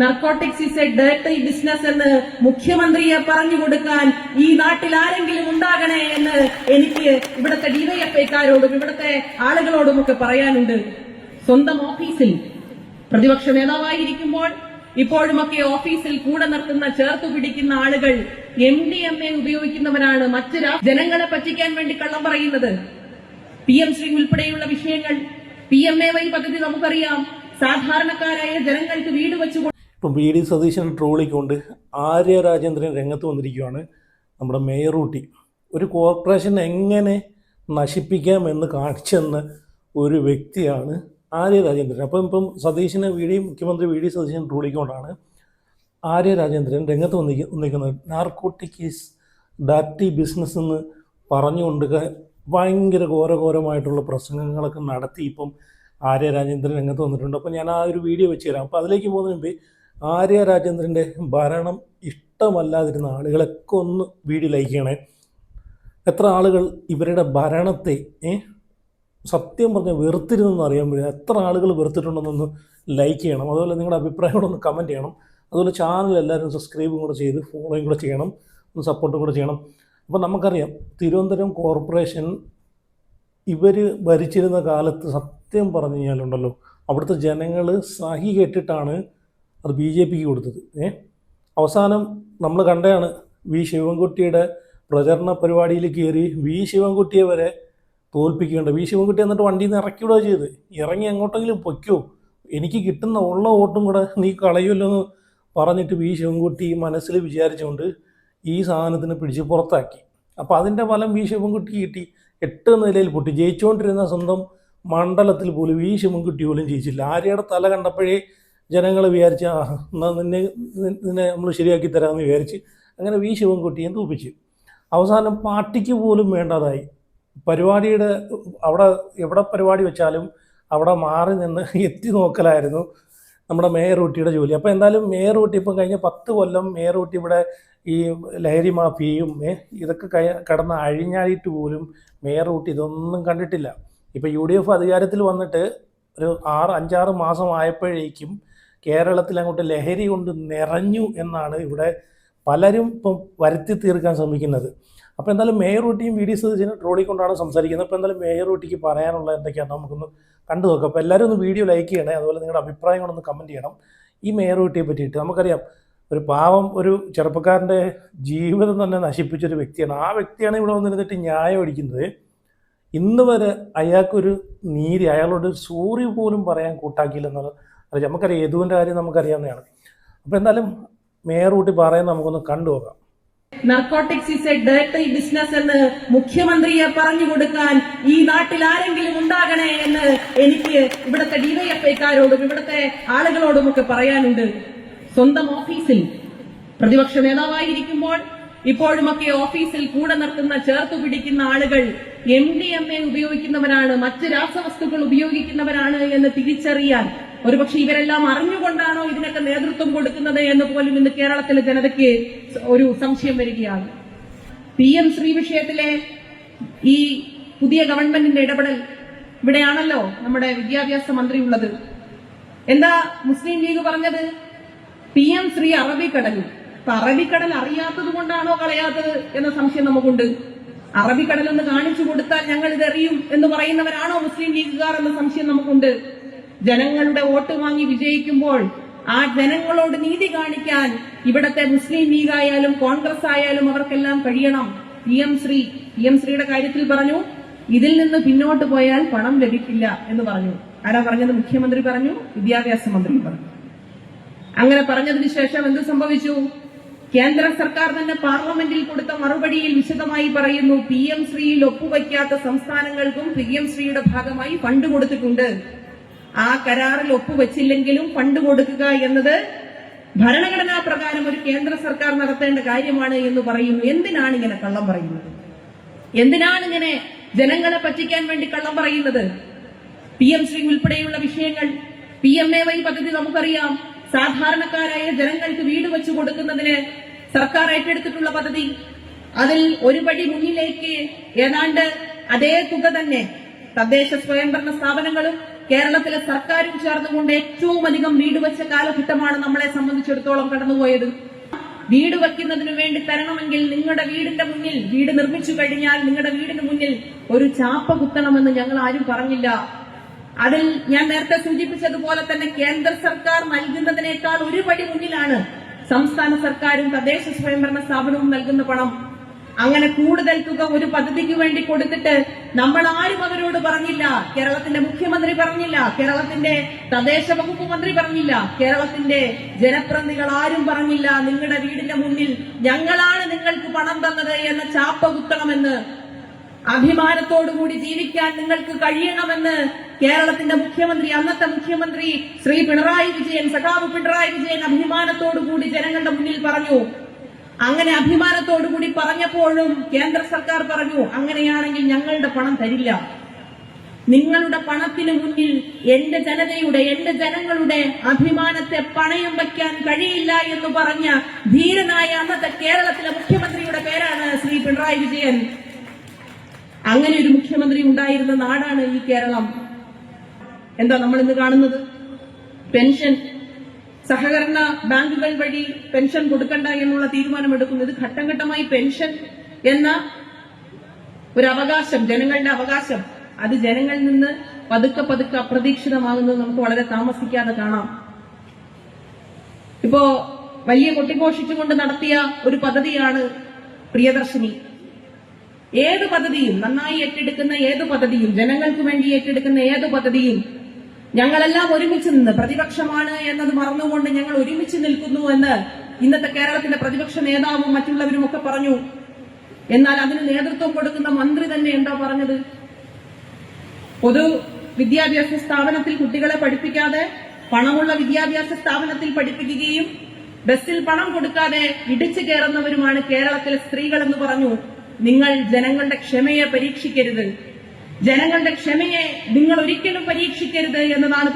Narcotics is A dirty business എന്ന് മുഖ്യമന്ത്രിയെ പറഞ്ഞു കൊടുക്കാൻ ഈ നാട്ടിൽ ആരെങ്കിലും ഉണ്ടാകണേ എന്ന് എനിക്ക് ഇവിടുത്തെ ഡിവൈഎഫ്ഐക്കാരോടും ഇവിടുത്തെ ആളുകളോടുമൊക്കെ പറയാനുണ്ട്. സ്വന്തം ഓഫീസിൽ പ്രതിപക്ഷ നേതാവായിരിക്കുമ്പോൾ ഇപ്പോഴുമൊക്കെ ഓഫീസിൽ കൂടെ നിർത്തുന്ന ചേർത്തു പിടിക്കുന്ന ആളുകൾ MDMA ഉപയോഗിക്കുന്നവരാണ്. മറ്റ് ജനങ്ങളെ പറ്റിക്കാൻ വേണ്ടി കള്ളം പറയുന്നത്. PM ശ്രീ ഉൾപ്പെടെയുള്ള വിഷയങ്ങൾ, PMAY പദ്ധതി നമുക്കറിയാം. സാധാരണക്കാരായ ജനങ്ങൾക്ക് വീട് വെച്ചു. ഇപ്പം VD സതീശൻ ട്രോളിക്കൊണ്ട് ആര്യ രാജേന്ദ്രൻ രംഗത്ത് വന്നിരിക്കുകയാണ്. നമ്മുടെ മേയർ ഊട്ടി ഒരു കോർപ്പറേഷൻ എങ്ങനെ നശിപ്പിക്കാമെന്ന് കാണിച്ചെന്ന ഒരു വ്യക്തിയാണ് ആര്യ രാജേന്ദ്രൻ. ഇപ്പം സതീശനെ മുഖ്യമന്ത്രി VD സതീശൻ ട്രോളിക്കൊണ്ടാണ് ആര്യ രാജേന്ദ്രൻ രംഗത്ത് വന്നിരിക്കുന്നത്. നാർക്കോട്ടിക് ഈസ് ഡാർട്ടി ബിസിനസ് എന്ന് പറഞ്ഞുകൊണ്ട് ഭയങ്കര ഘോരഘോരമായിട്ടുള്ള പ്രസംഗങ്ങളൊക്കെ നടത്തി ഇപ്പം ആര്യ രാജേന്ദ്രൻ രംഗത്ത് വന്നിട്ടുണ്ട്. അപ്പോൾ ഞാൻ ആ ഒരു വീഡിയോ വെച്ച് തരാം. അപ്പോൾ അതിലേക്ക് പോകുന്നതിന് മുമ്പ് ആര്യ രാജേന്ദ്രൻ്റെ ഭരണം ഇഷ്ടമല്ലാതിരുന്ന ആളുകളൊക്കെ ഒന്ന് വീഡിയോ ലൈക്ക് ചെയ്യണേ. എത്ര ആളുകൾ ഇവരുടെ ഭരണത്തെ സത്യം പറഞ്ഞാൽ വെറുത്തിരുന്നെന്ന് അറിയാൻ പറ്റില്ല. എത്ര ആളുകൾ വെറുത്തിട്ടുണ്ടെന്നൊന്ന് ലൈക്ക് ചെയ്യണം. അതുപോലെ നിങ്ങളുടെ അഭിപ്രായങ്ങളൊന്ന് കമൻറ്റ് ചെയ്യണം. അതുപോലെ ചാനൽ എല്ലാവരും സബ്സ്ക്രൈബും കൂടെ ചെയ്ത് ഫോളോയും കൂടെ ചെയ്യണം, ഒന്ന് സപ്പോർട്ടും കൂടെ ചെയ്യണം. അപ്പോൾ നമുക്കറിയാം തിരുവനന്തപുരം കോർപ്പറേഷൻ ഇവർ ഭരിച്ചിരുന്ന കാലത്ത് സത്യം പറഞ്ഞു കഴിഞ്ഞാലുണ്ടല്ലോ അവിടുത്തെ ജനങ്ങൾ സഹി കേട്ടിട്ടാണ് അത് BJPക്ക് കൊടുത്തത്. അവസാനം നമ്മൾ കണ്ടതാണ് വി ശിവൻകുട്ടിയുടെ പ്രചരണ പരിപാടിയിൽ കയറി വി ശിവൻകുട്ടിയെ വരെ തോൽപ്പിക്കേണ്ട. വി ശിവൻകുട്ടി എന്നിട്ട് വണ്ടിയിൽ നിന്ന് ഇറക്കിവിടുക ചെയ്ത്, ഇറങ്ങി എങ്ങോട്ടെങ്കിലും പൊയ്ക്കോ, എനിക്ക് കിട്ടുന്ന ഉള്ള വോട്ടും കൂടെ നീ കളയുമല്ലോ എന്ന് പറഞ്ഞിട്ട് വി ശിവൻകുട്ടി മനസ്സിൽ വിചാരിച്ചുകൊണ്ട് ഈ സാധനത്തിന് പിടിച്ച് പുറത്താക്കി. അപ്പോൾ അതിൻ്റെ ഫലം വി ശിവൻകുട്ടി കിട്ടി. 8 നിലയിൽ പൊട്ടി. ജയിച്ചുകൊണ്ടിരുന്ന സ്വന്തം മണ്ഡലത്തിൽ പോലും വി ശിവൻകുട്ടി പോലും ജയിച്ചില്ല. ആര്യയുടെ തല കണ്ടപ്പോഴേ ജനങ്ങൾ വിചാരിച്ച എന്നാൽ നിന്നെ നമ്മൾ ശരിയാക്കി തരാമെന്ന് വിചാരിച്ച് അങ്ങനെ വി ശിവൻകുട്ടിയെ തോൽപ്പിച്ചു. അവസാനം പാർട്ടിക്ക് പോലും വേണ്ടതായി. പരിപാടിയുടെ അവിടെ എവിടെ പരിപാടി വെച്ചാലും അവിടെ മാറി നിന്ന് എത്തി നോക്കലായിരുന്നു നമ്മുടെ മേയർ ഊട്ടിയുടെ ജോലി. അപ്പോൾ എന്തായാലും മേയർ ഊട്ടി ഇപ്പം കഴിഞ്ഞ 10 കൊല്ലം മേയർ ഊട്ടി ഇവിടെ ഈ ലഹരി മാഫിയയും ഇതൊക്കെ കടന്ന് അഴിഞ്ഞാടിയിട്ട് പോലും മേയർ ഊട്ടി ഇതൊന്നും കണ്ടിട്ടില്ല. ഇപ്പോൾ UDF അധികാരത്തിൽ വന്നിട്ട് ഒരു 5-6 മാസം ആയപ്പോഴേക്കും കേരളത്തിൽ അങ്ങോട്ട് ലഹരി കൊണ്ട് നിറഞ്ഞു എന്നാണ് ഇവിടെ പലരും ഇപ്പം വരുത്തി തീർക്കാൻ ശ്രമിക്കുന്നത്. അപ്പോൾ എന്തായാലും മേയർ ഊട്ടിയും VD സതീശനെ ട്രോളിക്കൊണ്ടാണ് സംസാരിക്കുന്നത്. അപ്പോൾ എന്തായാലും മേയർ ഊട്ടിക്ക് പറയാനുള്ള എന്തൊക്കെയാണ് നമുക്കൊന്ന് കണ്ടു നോക്കാം. അപ്പോൾ എല്ലാവരും ഒന്ന് വീഡിയോ ലൈക്ക് ചെയ്യണേ. അതുപോലെ നിങ്ങളുടെ അഭിപ്രായങ്ങളൊന്ന് കമൻറ്റ് ചെയ്യണം. ഈ മേയർ ഊട്ടിയെ പറ്റിയിട്ട് നമുക്കറിയാം ഒരു പാവം ഒരു ചെറുപ്പക്കാരൻ്റെ ജീവിതം തന്നെ നശിപ്പിച്ചൊരു വ്യക്തിയാണ്. ആ വ്യക്തിയാണ് ഇവിടെ വന്നിരുന്നിട്ട് ന്യായം അടിക്കുന്നത്. ഇന്ന് വരെ അയാൾക്കൊരു നീതി, അയാളോട് സോറി പോലും പറയാൻ കൂട്ടാക്കിയില്ലെന്നുള്ളത് അത് നമുക്കറിയാം. യദുവിൻ്റെ കാര്യം നമുക്കറിയാവുന്നതാണ്. അപ്പോൾ എന്തായാലും മേയർ ഊട്ടി പറയുന്നത് നമുക്കൊന്ന് കണ്ടു നോക്കാം. Narcotics is A dirty business എന്ന് മുഖ്യമന്ത്രിയെ പറഞ്ഞു കൊടുക്കാൻ ഈ നാട്ടിൽ ആരെങ്കിലും ഉണ്ടാകണേ എന്ന് എനിക്ക് ഇവിടുത്തെ ഡിവൈഎഫ്ഐക്കാരോടും ഇവിടുത്തെ ആളുകളോടുമൊക്കെ പറയാനുണ്ട്. സ്വന്തം ഓഫീസിൽ പ്രതിപക്ഷ നേതാവായിരിക്കുമ്പോൾ ഇപ്പോഴുമൊക്കെ ഓഫീസിൽ കൂടെ നിർത്തുന്ന ചേർത്തു പിടിക്കുന്ന ആളുകൾ MDMA ഉപയോഗിക്കുന്നവരാണ്, മറ്റ് രാസവസ്തുക്കൾ ഉപയോഗിക്കുന്നവരാണ് എന്ന് തിരിച്ചറിയാൻ ഒരുപക്ഷെ ഇവരെല്ലാം അറിഞ്ഞുകൊണ്ടാണോ ഇതിനൊക്കെ നേതൃത്വം കൊടുക്കുന്നത് എന്ന് പോലും ഇന്ന് കേരളത്തിലെ ജനതയ്ക്ക് ഒരു സംശയം വരികയാണ്. PM ശ്രീ വിഷയത്തിലെ ഈ പുതിയ ഗവൺമെന്റിന്റെ ഇടപെടൽ, ഇവിടെയാണല്ലോ നമ്മുടെ വിദ്യാഭ്യാസ മന്ത്രി ഉള്ളത്. എന്താ മുസ്ലിം ലീഗ് പറഞ്ഞത്? PM ശ്രീ അറബിക്കടലിൽ. അപ്പൊ അറബിക്കടൽ അറിയാത്തത് കൊണ്ടാണോ കളയാത്തത് എന്ന സംശയം നമുക്കുണ്ട്. അറബിക്കടൽ ഒന്ന് കാണിച്ചു കൊടുത്താൽ ഞങ്ങൾ ഇതറിയും എന്ന് പറയുന്നവരാണോ മുസ്ലിം ലീഗുകാർ എന്ന സംശയം നമുക്കുണ്ട്. ജനങ്ങളുടെ വോട്ട് വാങ്ങി വിജയിക്കുമ്പോൾ ആ ജനങ്ങളോട് നീതി കാണിക്കാൻ ഇവിടത്തെ മുസ്ലിം ലീഗ് ആയാലും കോൺഗ്രസ് ആയാലും അവർക്കെല്ലാം കഴിയണം. PM ശ്രീയുടെ കാര്യത്തിൽ പറഞ്ഞു ഇതിൽ നിന്ന് പിന്നോട്ട് പോയാൽ പണം ലഭിക്കില്ല എന്ന് പറഞ്ഞു. ആരാ പറഞ്ഞത്? മുഖ്യമന്ത്രി പറഞ്ഞു, വിദ്യാഭ്യാസ മന്ത്രി പറഞ്ഞു. അങ്ങനെ പറഞ്ഞതിന് ശേഷം എന്ത് സംഭവിച്ചു? കേന്ദ്ര സർക്കാർ തന്നെ പാർലമെന്റിൽ കൊടുത്ത മറുപടിയിൽ വിശദമായി പറയുന്നു, PM ശ്രീയിൽ ഒപ്പുവയ്ക്കാത്ത സംസ്ഥാനങ്ങൾക്കും PM ശ്രീയുടെ ഭാഗമായി ഫണ്ട് കൊടുത്തിട്ടുണ്ട്. ആ കരാറിൽ ഒപ്പുവെച്ചില്ലെങ്കിലും ഫണ്ട് കൊടുക്കുക എന്നത് ഭരണഘടനാ പ്രകാരം ഒരു കേന്ദ്ര സർക്കാർ നടത്തേണ്ട കാര്യമാണ് എന്ന് പറയുന്നു. എന്തിനാണ് ഇങ്ങനെ കള്ളം പറയുന്നത്? എന്തിനാണ് ഇങ്ങനെ ജനങ്ങളെ പറ്റിക്കാൻ വേണ്ടി കള്ളം പറയുന്നത്? PM ശ്രീ ഉൾപ്പെടെയുള്ള വിഷയങ്ങൾ, PMAY പദ്ധതി നമുക്കറിയാം. സാധാരണക്കാരായ ജനങ്ങൾക്ക് വീട് വെച്ചു കൊടുക്കുന്നതിന് സർക്കാർ ഏറ്റെടുത്തിട്ടുള്ള പദ്ധതി. അതിൽ ഒരു പടി മുന്നിലേക്ക് ഏതാണ്ട് അതേ തുക തന്നെ തദ്ദേശ സ്വയംഭരണ സ്ഥാപനങ്ങളും കേരളത്തിലെ സർക്കാരും ചേർന്നുകൊണ്ട് ഏറ്റവും അധികം വീട് വെച്ച കാലഘട്ടമാണ് നമ്മളെ സംബന്ധിച്ചിടത്തോളം കടന്നുപോയത്. വീട് വയ്ക്കുന്നതിനു വേണ്ടി തരണമെങ്കിൽ നിങ്ങളുടെ വീടിന്റെ മുന്നിൽ, വീട് നിർമ്മിച്ചു കഴിഞ്ഞാൽ നിങ്ങളുടെ വീടിന് മുന്നിൽ ഒരു ചാപ്പ കുത്തണമെന്ന് ഞങ്ങൾ ആരും പറഞ്ഞില്ല. അതിൽ ഞാൻ നേരത്തെ സൂചിപ്പിച്ചതുപോലെ തന്നെ കേന്ദ്ര സർക്കാർ നൽകുന്നതിനേക്കാൾ ഒരു പടി മുന്നിലാണ് സംസ്ഥാന സർക്കാരും തദ്ദേശ സ്വയംഭരണ സ്ഥാപനവും നൽകുന്ന പണം. അങ്ങനെ കൂടുതൽ തുക ഒരു പദ്ധതിക്ക് വേണ്ടി കൊടുത്തിട്ട് നമ്മൾ ആരും അവരോട് പറഞ്ഞില്ല. കേരളത്തിന്റെ മുഖ്യമന്ത്രി പറഞ്ഞില്ല, കേരളത്തിന്റെ തദ്ദേശ വകുപ്പ് മന്ത്രി പറഞ്ഞില്ല, കേരളത്തിന്റെ ജനപ്രതിനിധികൾ ആരും പറഞ്ഞില്ല നിങ്ങളുടെ വീടിന്റെ മുന്നിൽ ഞങ്ങളാണ് നിങ്ങൾക്ക് പണം തന്നത് എന്ന ചാപ്പ കുത്തണമെന്ന്. അഭിമാനത്തോടുകൂടി ജീവിക്കാൻ നിങ്ങൾക്ക് കഴിയണമെന്ന് കേരളത്തിന്റെ മുഖ്യമന്ത്രി, അന്നത്തെ മുഖ്യമന്ത്രി ശ്രീ പിണറായി വിജയൻ, സഖാവ് പിണറായി വിജയൻ അഭിമാനത്തോടുകൂടി ജനങ്ങളുടെ മുന്നിൽ പറഞ്ഞു. അങ്ങനെ അഭിമാനത്തോടുകൂടി പറഞ്ഞപ്പോഴും കേന്ദ്ര സർക്കാർ പറഞ്ഞു, അങ്ങനെയാണെങ്കിൽ ഞങ്ങളുടെ പണം തരില്ല. നിങ്ങളുടെ പണത്തിന് മുന്നിൽ എന്റെ ജനതയുടെ, എന്റെ ജനങ്ങളുടെ അഭിമാനത്തെ പണയം വയ്ക്കാൻ കഴിയില്ല എന്ന് പറഞ്ഞ ധീരനായ അന്നത്തെ കേരളത്തിലെ മുഖ്യമന്ത്രിയുടെ പേരാണ് ശ്രീ പിണറായി വിജയൻ. അങ്ങനെ ഒരു മുഖ്യമന്ത്രി ഉണ്ടായിരുന്ന നാടാണ് ഈ കേരളം. എന്താ നമ്മൾ ഇന്ന് കാണുന്നത്? പെൻഷൻ സഹകരണ ബാങ്കുകൾ വഴി പെൻഷൻ കൊടുക്കണ്ട എന്നുള്ള തീരുമാനമെടുക്കുന്നത്. ഘട്ടം ഘട്ടമായി പെൻഷൻ എന്ന ഒരു അവകാശം, ജനങ്ങളുടെ അവകാശം, അത് ജനങ്ങളിൽ നിന്ന് പതുക്കെ പതുക്കെ അപ്രതീക്ഷിതമാകുന്നത് നമുക്ക് വളരെ താമസിക്കാതെ കാണാം. ഇപ്പോ വലിയ കൊട്ടിഘോഷിച്ചുകൊണ്ട് നടത്തിയ ഒരു പദ്ധതിയാണ് പ്രിയദർശിനി. ഏത് പദ്ധതിയും, നന്നായി ഏറ്റെടുക്കുന്ന ഏത് പദ്ധതിയും, ജനങ്ങൾക്ക് വേണ്ടി ഏറ്റെടുക്കുന്ന ഏത് പദ്ധതിയും ഞങ്ങളെല്ലാം ഒരുമിച്ച് നിന്ന്, പ്രതിപക്ഷമാണ് എന്നത് മറന്നുകൊണ്ട് ഞങ്ങൾ ഒരുമിച്ച് നിൽക്കുന്നു എന്ന് ഇന്നത്തെ കേരളത്തിന്റെ പ്രതിപക്ഷ നേതാവും മറ്റുള്ളവരും ഒക്കെ പറഞ്ഞു. എന്നാൽ അതിന് നേതൃത്വം കൊടുക്കുന്ന മന്ത്രി തന്നെ എന്താ പറഞ്ഞത്? പൊതു വിദ്യാഭ്യാസ സ്ഥാപനത്തിൽ കുട്ടികളെ പഠിപ്പിക്കാതെ പണമുള്ള വിദ്യാഭ്യാസ സ്ഥാപനത്തിൽ പഠിപ്പിക്കുകയും ബസ്സിൽ പണം കൊടുക്കാതെ ഇടിച്ചു കയറുന്നവരുമാണ് കേരളത്തിലെ സ്ത്രീകൾ എന്ന് പറഞ്ഞു. നിങ്ങൾ ജനങ്ങളുടെ ക്ഷമയെ പരീക്ഷിക്കരുത്, ജനങ്ങളുടെ ക്ഷമയെ നിങ്ങൾ ഒരിക്കലും പരീക്ഷിക്കരുത് എന്നതാണ്